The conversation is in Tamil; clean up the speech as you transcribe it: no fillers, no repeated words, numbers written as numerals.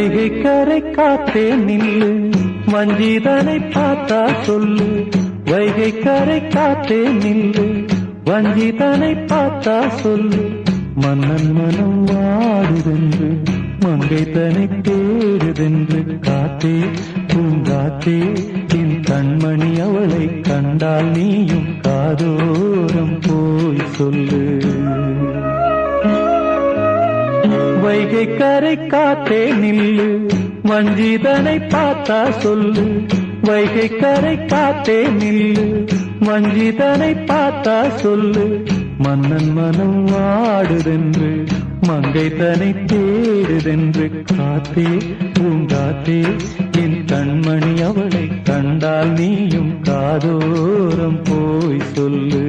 வைகை கரை காத்தே நில்லு, வஞ்சிதனை பார்த்தா சொல்லு. வைகை கரை காத்தே நில்லு, வஞ்சிதனை பார்த்தா சொல்லு. மன்னன் மனம் வாடுதென்று, மங்கை தனை தேடுதென்று. காத்தே பூங்காத்தே, என் கண்மணி அவளை கண்டால் நீயும் காதோரம் போய் சொல்லு. வைகை கரை காத்தே நில்லு, வஞ்சிதனை பார்த்தா சொல்லு. வைகை கரை காத்தே நில்லு, வஞ்சிதனை பார்த்தா சொல்லு. மன்னன் மனம் வாடுதென்று, மங்கை தனை தேடுதென்று. காத்தே பூங்காத்தே, என் கண்மணி அவளை கண்டால் நீயும் காதோரம் போய் சொல்லு.